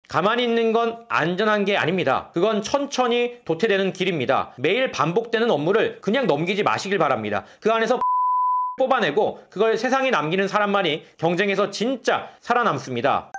가만히 있는 건 안전한 게 아닙니다. 그건 천천히 도태되는 길입니다. 매일 반복되는 업무를 그냥 넘기지 마시길 바랍니다. 그 안에서 뽑아내고 그걸 세상에 남기는 사람만이 경쟁에서 진짜 살아남습니다.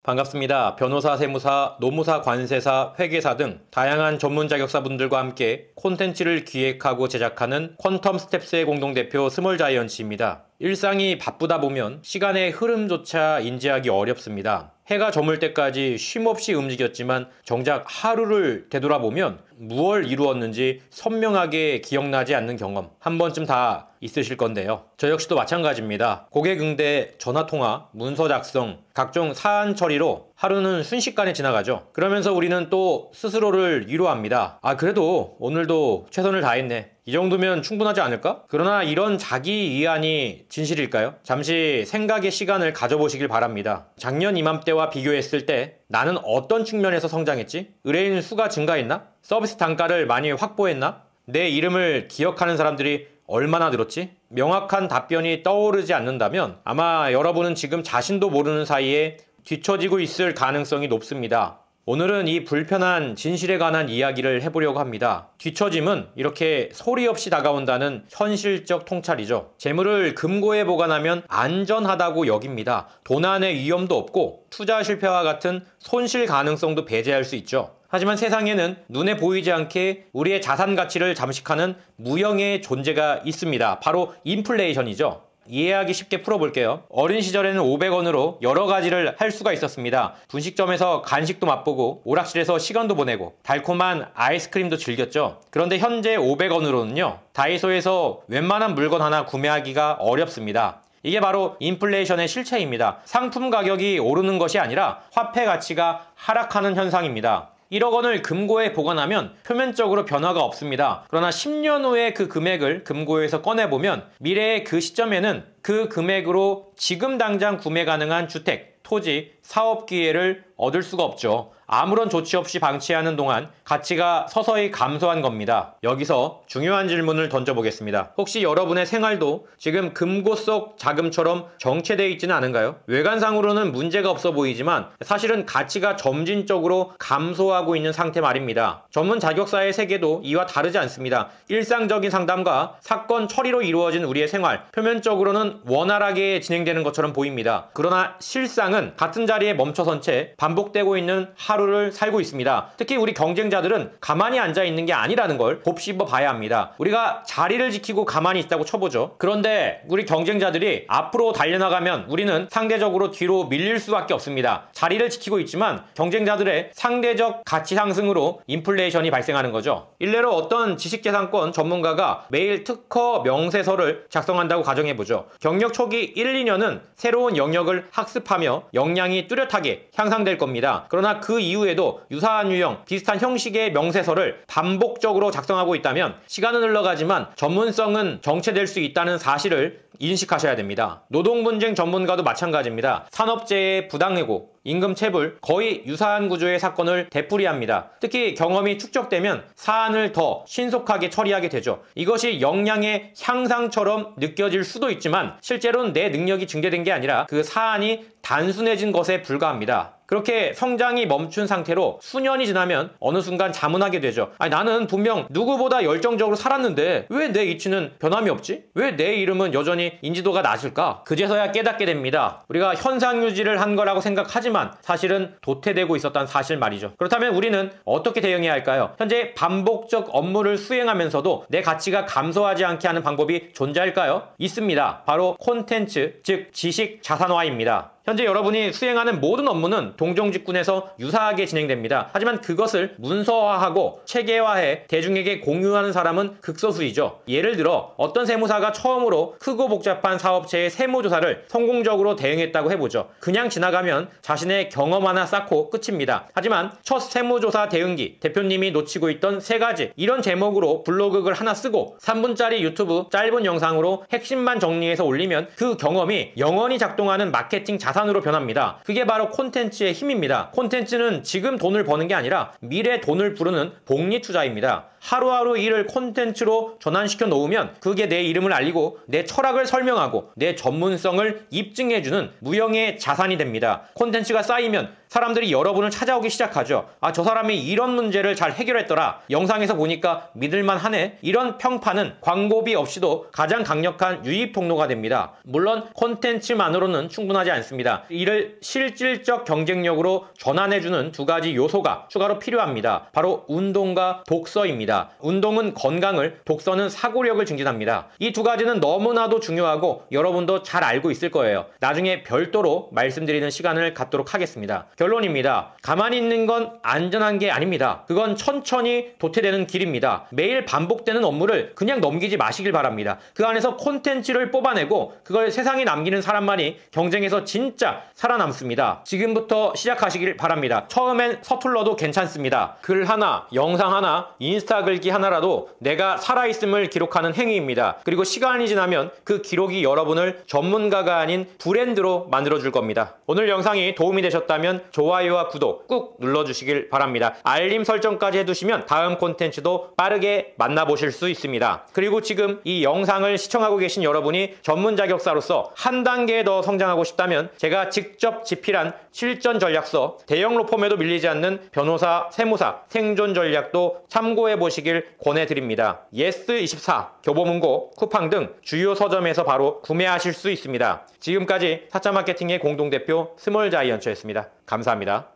반갑습니다. 변호사, 세무사, 노무사, 관세사, 회계사 등 다양한 전문 자격사분들과 함께 콘텐츠를 기획하고 제작하는 퀀텀 스텝스의 공동대표 스몰자이언츠입니다. 일상이 바쁘다 보면 시간의 흐름조차 인지하기 어렵습니다. 해가 저물 때까지 쉼없이 움직였지만 정작 하루를 되돌아보면 무엇을 이루었는지 선명하게 기억나지 않는 경험 한 번쯤 다 있으실 건데요. 저 역시도 마찬가지입니다. 고객 응대, 전화통화, 문서 작성, 각종 사안 처리로 하루는 순식간에 지나가죠. 그러면서 우리는 또 스스로를 위로합니다. 그래도 오늘도 최선을 다했네. 이 정도면 충분하지 않을까? 그러나 이런 자기 이해안이 진실일까요? 잠시 생각의 시간을 가져보시길 바랍니다. 작년 이맘때와 비교했을 때 나는 어떤 측면에서 성장했지? 의뢰인 수가 증가했나? 서비스 단가를 많이 확보했나? 내 이름을 기억하는 사람들이 얼마나 늘었지? 명확한 답변이 떠오르지 않는다면 아마 여러분은 지금 자신도 모르는 사이에 뒤처지고 있을 가능성이 높습니다. 오늘은 이 불편한 진실에 관한 이야기를 해보려고 합니다. 뒤처짐은 이렇게 소리 없이 다가온다는 현실적 통찰이죠. 재물을 금고에 보관하면 안전하다고 여깁니다. 도난의 위험도 없고 투자 실패와 같은 손실 가능성도 배제할 수 있죠. 하지만 세상에는 눈에 보이지 않게 우리의 자산 가치를 잠식하는 무형의 존재가 있습니다. 바로 인플레이션이죠. 이해하기 쉽게 풀어볼게요. 어린 시절에는 500원으로 여러 가지를 할 수가 있었습니다. 분식점에서 간식도 맛보고 오락실에서 시간도 보내고 달콤한 아이스크림도 즐겼죠. 그런데 현재 500원으로는요 다이소에서 웬만한 물건 하나 구매하기가 어렵습니다. 이게 바로 인플레이션의 실체입니다. 상품 가격이 오르는 것이 아니라 화폐 가치가 하락하는 현상입니다. 1억 원을 금고에 보관하면 표면적으로 변화가 없습니다. 그러나 10년 후에 그 금액을 금고에서 꺼내보면 미래의 그 시점에는 그 금액으로 지금 당장 구매 가능한 주택, 토지, 사업 기회를 얻을 수가 없죠. 아무런 조치 없이 방치하는 동안 가치가 서서히 감소한 겁니다. 여기서 중요한 질문을 던져보겠습니다. 혹시 여러분의 생활도 지금 금고 속 자금처럼 정체되어 있지는 않은가요? 외관상으로는 문제가 없어 보이지만 사실은 가치가 점진적으로 감소하고 있는 상태 말입니다. 전문 자격사의 세계도 이와 다르지 않습니다. 일상적인 상담과 사건 처리로 이루어진 우리의 생활, 표면적으로는 원활하게 진행되는 것처럼 보입니다. 그러나 실상은 같은 자리에 멈춰선 채 반복되고 있는 하루를 살고 있습니다. 특히 우리 경쟁자들은 가만히 앉아 있는 게 아니라는 걸 곱씹어 봐야 합니다. 우리가 자리를 지키고 가만히 있다고 쳐보죠. 그런데 우리 경쟁자들이 앞으로 달려나가면 우리는 상대적으로 뒤로 밀릴 수밖에 없습니다. 자리를 지키고 있지만 경쟁자들의 상대적 가치 상승으로 인플레이션이 발생하는 거죠. 일례로 어떤 지식재산권 전문가가 매일 특허 명세서를 작성한다고 가정해보죠. 경력 초기 1, 2년은 새로운 영역을 학습하며 역량이 뚜렷하게 향상될 겁니다. 그러나 그 이후에도 유사한 유형, 비슷한 형식의 명세서를 반복적으로 작성하고 있다면 시간은 흘러가지만 전문성은 정체될 수 있다는 사실을 인식하셔야 됩니다. 노동분쟁 전문가도 마찬가지입니다. 산업재해, 부당해고, 임금 체불, 거의 유사한 구조의 사건을 되풀이합니다. 특히 경험이 축적되면 사안을 더 신속하게 처리하게 되죠. 이것이 역량의 향상처럼 느껴질 수도 있지만 실제로는 내 능력이 증대된 게 아니라 그 사안이 단순해진 것에 불과합니다. 그렇게 성장이 멈춘 상태로 수년이 지나면 어느 순간 자문하게 되죠. 나는 분명 누구보다 열정적으로 살았는데 왜 내 이치는 변함이 없지? 왜 내 이름은 여전히 인지도가 낮을까? 그제서야 깨닫게 됩니다. 우리가 현상 유지를 한 거라고 생각하지만 사실은 도태되고 있었다는 사실 말이죠. 그렇다면 우리는 어떻게 대응해야 할까요? 현재 반복적 업무를 수행하면서도 내 가치가 감소하지 않게 하는 방법이 존재할까요? 있습니다. 바로 콘텐츠, 즉 지식 자산화입니다. 현재 여러분이 수행하는 모든 업무는 동종직군에서 유사하게 진행됩니다. 하지만 그것을 문서화하고 체계화해 대중에게 공유하는 사람은 극소수이죠. 예를 들어 어떤 세무사가 처음으로 크고 복잡한 사업체의 세무조사를 성공적으로 대응했다고 해보죠. 그냥 지나가면 자신의 경험 하나 쌓고 끝입니다. 하지만 첫 세무조사 대응기, 대표님이 놓치고 있던 3가지, 이런 제목으로 블로그글 하나 쓰고 3분짜리 유튜브 짧은 영상으로 핵심만 정리해서 올리면 그 경험이 영원히 작동하는 마케팅 자산으로 변합니다. 그게 바로 콘텐츠의 힘입니다. 콘텐츠는 지금 돈을 버는 게 아니라 미래 돈을 부르는 복리 투자입니다. 하루하루 일을 콘텐츠로 전환시켜 놓으면 그게 내 이름을 알리고 내 철학을 설명하고 내 전문성을 입증해주는 무형의 자산이 됩니다. 콘텐츠가 쌓이면 사람들이 여러분을 찾아오기 시작하죠. 아, 저 사람이 이런 문제를 잘 해결했더라. 영상에서 보니까 믿을만 하네. 이런 평판은 광고비 없이도 가장 강력한 유입 통로가 됩니다. 물론 콘텐츠만으로는 충분하지 않습니다. 이를 실질적 경쟁력으로 전환해주는 두 가지 요소가 추가로 필요합니다. 바로 운동과 독서입니다. 운동은 건강을, 독서는 사고력을 증진합니다. 이 두 가지는 너무나도 중요하고 여러분도 잘 알고 있을 거예요. 나중에 별도로 말씀드리는 시간을 갖도록 하겠습니다. 결론입니다. 가만히 있는 건 안전한 게 아닙니다. 그건 천천히 도태되는 길입니다. 매일 반복되는 업무를 그냥 넘기지 마시길 바랍니다. 그 안에서 콘텐츠를 뽑아내고 그걸 세상에 남기는 사람만이 경쟁에서 진짜 살아남습니다. 지금부터 시작하시길 바랍니다. 처음엔 서툴러도 괜찮습니다. 글 하나, 영상 하나, 인스타 글기 하나라도 내가 살아있음을 기록하는 행위입니다. 그리고 시간이 지나면 그 기록이 여러분을 전문가가 아닌 브랜드로 만들어줄 겁니다. 오늘 영상이 도움이 되셨다면 좋아요와 구독 꾹 눌러주시길 바랍니다. 알림 설정까지 해두시면 다음 콘텐츠도 빠르게 만나보실 수 있습니다. 그리고 지금 이 영상을 시청하고 계신 여러분이 전문 자격사로서 한 단계 더 성장하고 싶다면 제가 직접 집필한 실전 전략서, 대형 로펌에도 밀리지 않는 변호사, 세무사, 생존 전략도 참고해 보시길 권해드립니다. 예스24, 교보문고, 쿠팡 등 주요 서점에서 바로 구매하실 수 있습니다. 지금까지 사자마케팅의 공동대표 스몰자이언츠였습니다. 감사합니다.